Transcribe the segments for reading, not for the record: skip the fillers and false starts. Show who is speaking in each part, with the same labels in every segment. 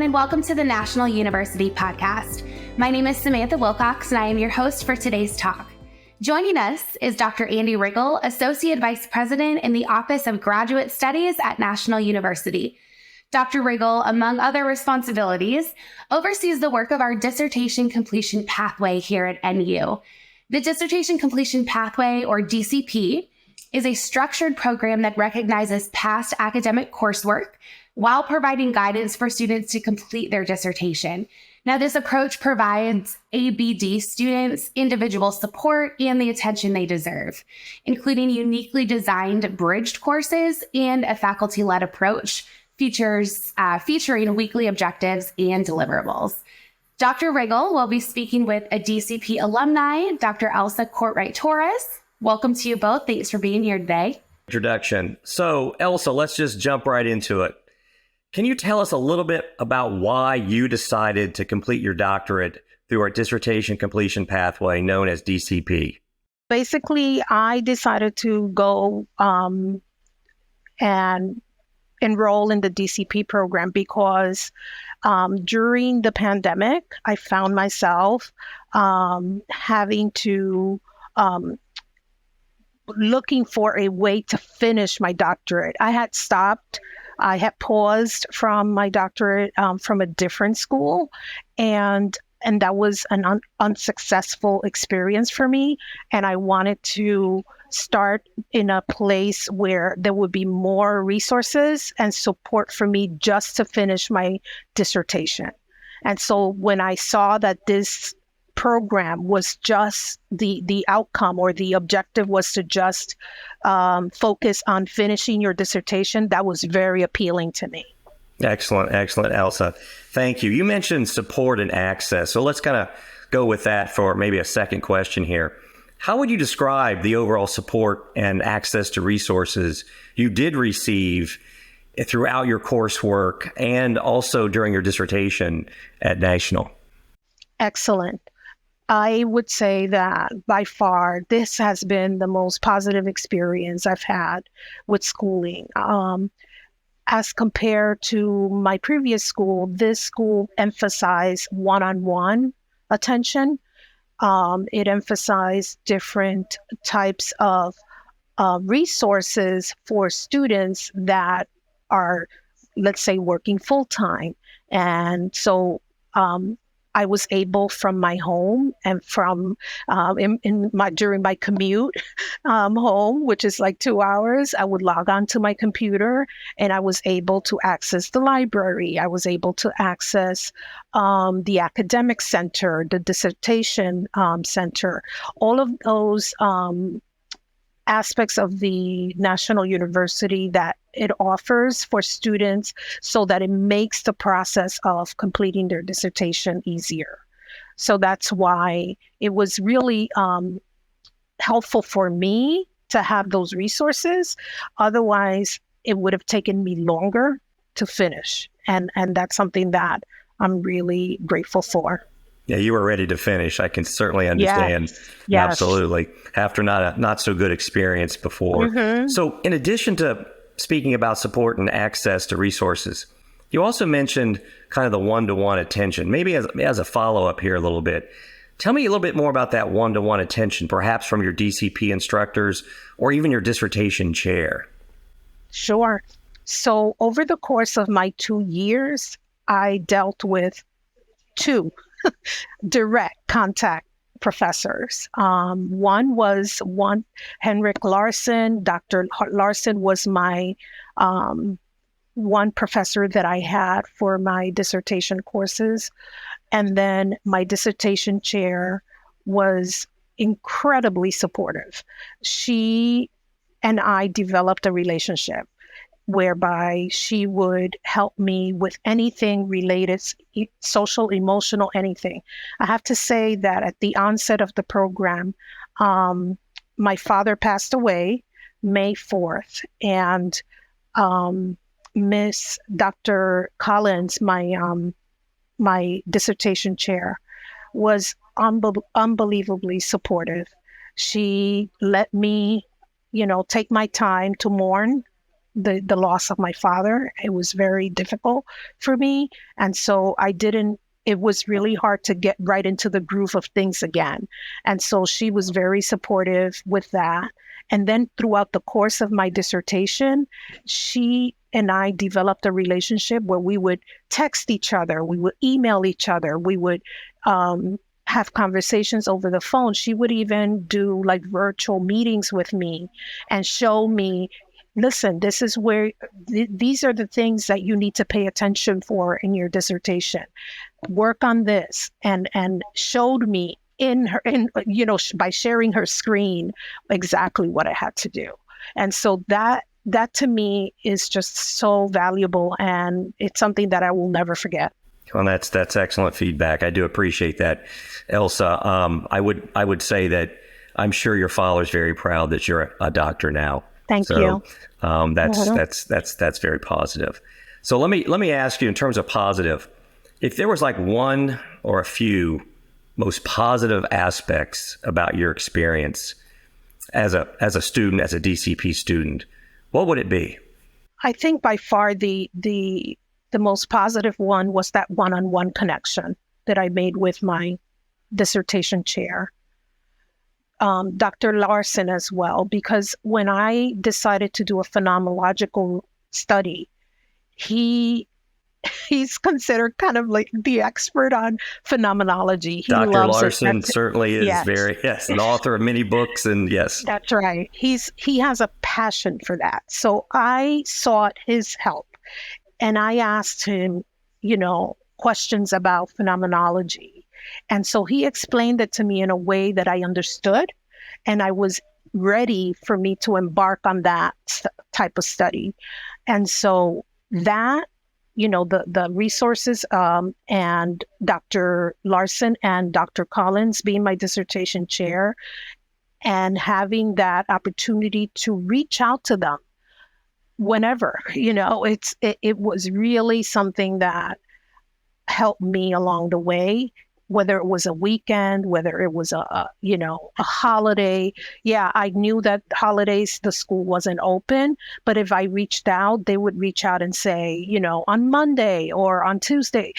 Speaker 1: and welcome to the National University Podcast. My name is Samantha Wilcox, and I am your host for today's talk. Joining us is Dr. Andy Riggle, Associate Vice President in the Office of Graduate Studies at National University. Dr. Riggle, among other responsibilities, oversees the work of our Dissertation Completion Pathway here at NU. The Dissertation Completion Pathway, or DCP, is a structured program that recognizes past academic coursework while providing guidance for students to complete their dissertation. Now, this approach provides ABD students individual support and the attention they deserve, including uniquely designed bridged courses and a faculty-led approach featuring weekly objectives and deliverables. Dr. Riggle will be speaking with a DCP alumni, Dr. Elsa Kortright Torres. Welcome to you both. Thanks for being here today.
Speaker 2: Introduction. So, Elsa, let's just jump right into it. Can you tell us a little bit about why you decided to complete your doctorate through our Dissertation Completion Pathway, known as DCP?
Speaker 3: Basically, I decided to go and enroll in the DCP program because during the pandemic, I found myself having to looking for a way to finish my doctorate. I had paused from my doctorate from a different school, and that was an unsuccessful experience for me. And I wanted to start in a place where there would be more resources and support for me just to finish my dissertation. And so when I saw that this program was just the outcome, or the objective was to just focus on finishing your dissertation, that was very appealing to me.
Speaker 2: Excellent, Elsa. Thank you. You mentioned support and access. So let's kind of go with that for maybe a second question here. How would you describe the overall support and access to resources you did receive throughout your coursework and also during your dissertation at National? Excellent.
Speaker 3: I would say that by far, this has been the most positive experience I've had with schooling. As compared to my previous school, this school emphasized one-on-one attention. It emphasized different types of resources for students that are, let's say, working full-time. And so I was able, from my home and from during my commute home, which is like 2 hours, I would log on to my computer and I was able to access the library. I was able to access the academic center, the dissertation center, all of those aspects of the National University that it offers for students, so that it makes the process of completing their dissertation easier. So that's why it was really helpful for me to have those resources. Otherwise, it would have taken me longer to finish. And that's something that I'm really grateful for.
Speaker 2: Yeah, you were ready to finish. I can certainly understand.
Speaker 3: Yes.
Speaker 2: Absolutely. After not so good experience before. Mm-hmm. So in addition to speaking about support and access to resources, you also mentioned kind of the one-to-one attention. Maybe as a follow-up here a little bit, tell me a little bit more about that one-to-one attention, perhaps from your DCP instructors or even your dissertation chair.
Speaker 3: Sure. So over the course of my 2 years, I dealt with 2 direct contact professors. One was Henrik Larsen. Dr. Larsen was my one professor that I had for my dissertation courses. And then my dissertation chair was incredibly supportive. She and I developed a relationship whereby she would help me with anything related, social, emotional, anything. I have to say that at the onset of the program, my father passed away May 4th, and Miss Dr. Collins, my dissertation chair, was unbelievably supportive. She let me, take my time to mourn the loss of my father. It was very difficult for me. And so it was really hard to get right into the groove of things again. And so she was very supportive with that. And then throughout the course of my dissertation, she and I developed a relationship where we would text each other, we would email each other, we would have conversations over the phone. She would even do like virtual meetings with me and show me, listen, this is where these are the things that you need to pay attention for in your dissertation. Work on this, and showed me by sharing her screen exactly what I had to do. And so that to me is just so valuable, and it's something that I will never forget.
Speaker 2: Well, that's excellent feedback. I do appreciate that, Elsa. I would say that I'm sure your father's very proud that you're a doctor now.
Speaker 3: Thank you.
Speaker 2: That's very positive. So let me ask you, in terms of positive, if there was like one or a few most positive aspects about your experience as a student, as a DCP student, what would it be?
Speaker 3: I think by far the most positive one was that one-on-one connection that I made with my dissertation chair. Dr. Larson as well, because when I decided to do a phenomenological study, he's considered kind of like the expert on phenomenology.
Speaker 2: Dr. Larson certainly is an author of many books, and yes.
Speaker 3: That's right. He has a passion for that. So I sought his help, and I asked him, questions about phenomenology. And so he explained it to me in a way that I understood, and I was ready for me to embark on that type of study. And so that, the resources and Dr. Larson and Dr. Collins being my dissertation chair and having that opportunity to reach out to them whenever, it was really something that helped me along the way, whether it was a weekend, whether it was a holiday. Yeah, I knew that holidays, the school wasn't open, but if I reached out, they would reach out and say, on Monday or on Tuesday,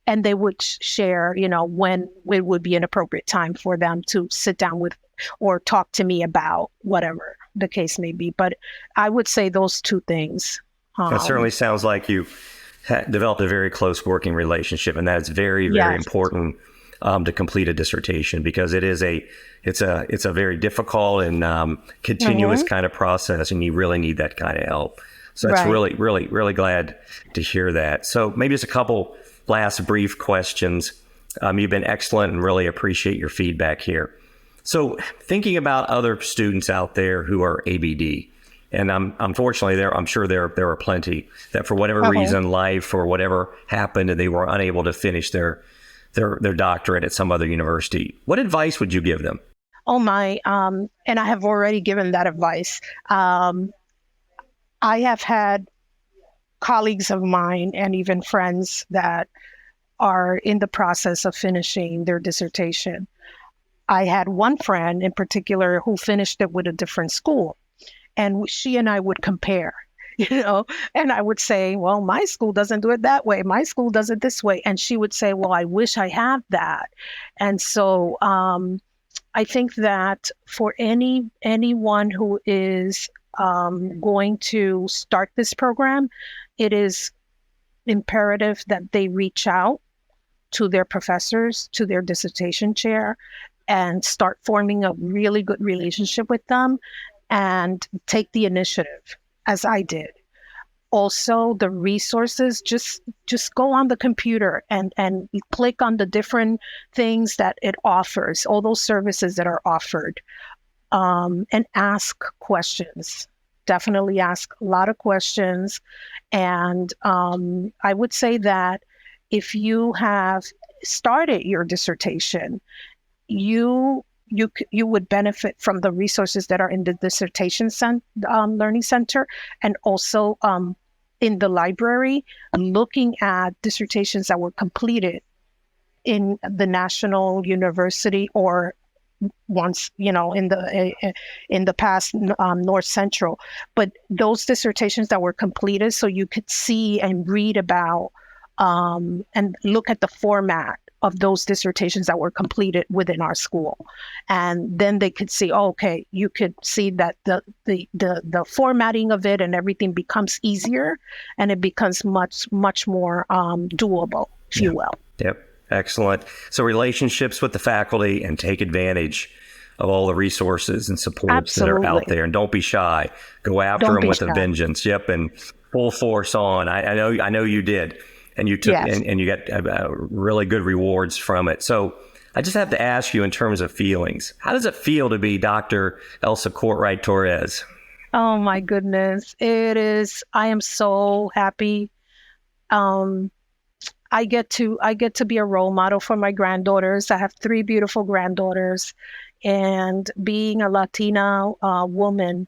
Speaker 3: and they would share, when it would be an appropriate time for them to sit down with or talk to me about whatever the case may be. But I would say those two things.
Speaker 2: That certainly sounds like you developed a very close working relationship, and that is very, very important to complete a dissertation, because it's a very difficult and continuous kind of process, and you really need that kind of help. So that's really, really, really glad to hear that. So maybe just a couple last brief questions. You've been excellent and really appreciate your feedback here. So thinking about other students out there who are ABD, and unfortunately, I'm sure there are plenty that for whatever reason, life or whatever happened, and they were unable to finish their doctorate at some other university. What advice would you give them?
Speaker 3: Oh my! And I have already given that advice. I have had colleagues of mine and even friends that are in the process of finishing their dissertation. I had one friend in particular who finished it with a different school. And she and I would compare, and I would say, well, my school doesn't do it that way. My school does it this way. And she would say, well, I wish I had that. And so I think that for anyone who is going to start this program, it is imperative that they reach out to their professors, to their dissertation chair, and start forming a really good relationship with them and take the initiative, as I did. Also, the resources, just go on the computer and click on the different things that it offers, all those services that are offered, and ask questions. Definitely ask a lot of questions. And I would say that if you have started your dissertation, you would benefit from the resources that are in the Dissertation Learning Center, and also in the library, looking at dissertations that were completed in the national university or once, in the past, North Central. But those dissertations that were completed, so you could see and read about and look at the format of those dissertations that were completed within our school. And then they could see, okay, you could see that the formatting of it and everything becomes easier, and it becomes much more doable, if you will.
Speaker 2: Yep. Excellent. So relationships with the faculty, and take advantage of all the resources and supports that are out there. And don't be shy. Go after them with a vengeance. Yep. And full force on. I know you did. And you took and you got really good rewards from it. So I just have to ask you, in terms of feelings, how does it feel to be Dr. Elsa Kortright Torres?
Speaker 3: Oh my goodness. It is. I am so happy. I get to be a role model for my granddaughters. I have 3 beautiful granddaughters, and being a Latina woman,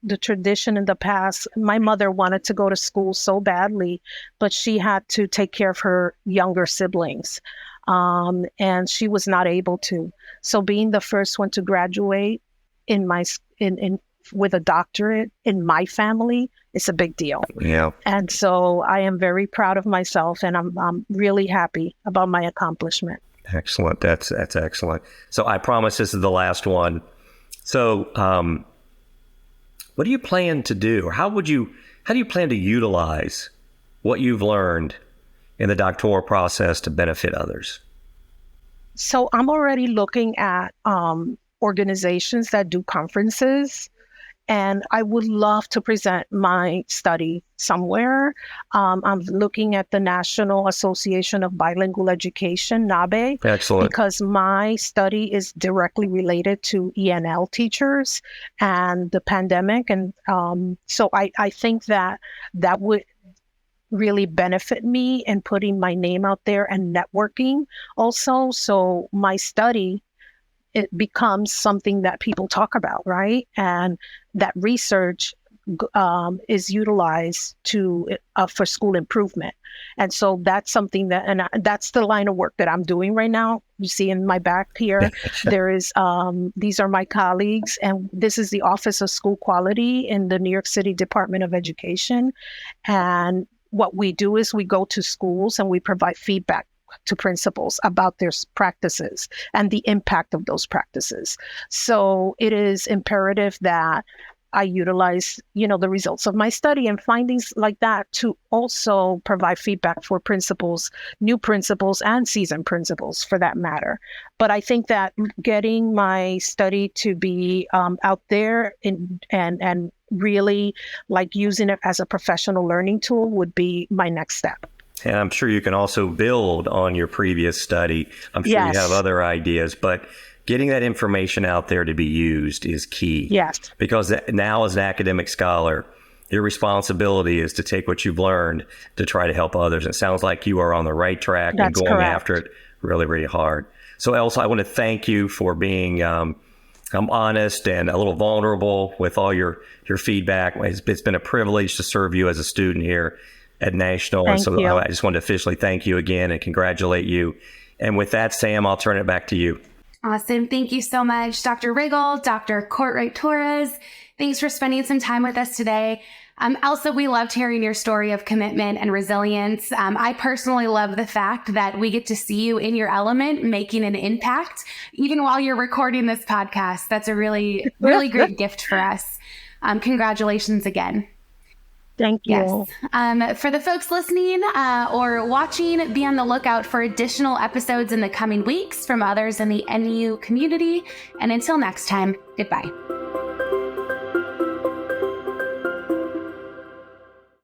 Speaker 3: the tradition in the past, my mother wanted to go to school so badly, but she had to take care of her younger siblings, and she was not able to. So being the first one to graduate with a doctorate in my family, it's a big deal.
Speaker 2: Yeah.
Speaker 3: And so I am very proud of myself, and I'm really happy about my accomplishment.
Speaker 2: Excellent. That's excellent. So I promise this is the last one. So what do you plan to do, or how do you plan to utilize what you've learned in the doctoral process to benefit others?
Speaker 3: So I'm already looking at organizations that do conferences, and I would love to present my study somewhere. I'm looking at the National Association of Bilingual Education, NABE.
Speaker 2: Excellent.
Speaker 3: Because my study is directly related to ENL teachers and the pandemic. And so I think that would really benefit me in putting my name out there and networking also. So my study, it becomes something that people talk about, right? And that research is utilized for school improvement. And so that's something that's the line of work that I'm doing right now. You see in my back here, there is, these are my colleagues, and this is the Office of School Quality in the New York City Department of Education. And what we do is we go to schools and we provide feedback to principals about their practices and the impact of those practices. So it is imperative that I utilize, the results of my study and findings like that to also provide feedback for principals, new principals, and seasoned principals for that matter. But I think that getting my study to be out there and really like using it as a professional learning tool would be my next step.
Speaker 2: And I'm sure you can also build on your previous study. I'm sure you have other ideas, but getting that information out there to be used is key.
Speaker 3: Yes.
Speaker 2: Because now, as an academic scholar, your responsibility is to take what you've learned to try to help others. It sounds like you are on the right track and going after it really, really hard. So Elsa, I want to thank you for being honest and a little vulnerable with all your feedback. It's been a privilege to serve you as a student here at National.
Speaker 3: Thank you.
Speaker 2: I just want to officially thank you again and congratulate you. And with that, Sam, I'll turn it back to you.
Speaker 1: Awesome. Thank you so much, Dr. Riggle, Dr. Kortright Torres. Thanks for spending some time with us today. Elsa, we loved hearing your story of commitment and resilience. I personally love the fact that we get to see you in your element, making an impact, even while you're recording this podcast. That's a really, really great gift for us. Congratulations again.
Speaker 3: Thank you.
Speaker 1: Yes. For the folks listening or watching, be on the lookout for additional episodes in the coming weeks from others in the NU community. And until next time, goodbye.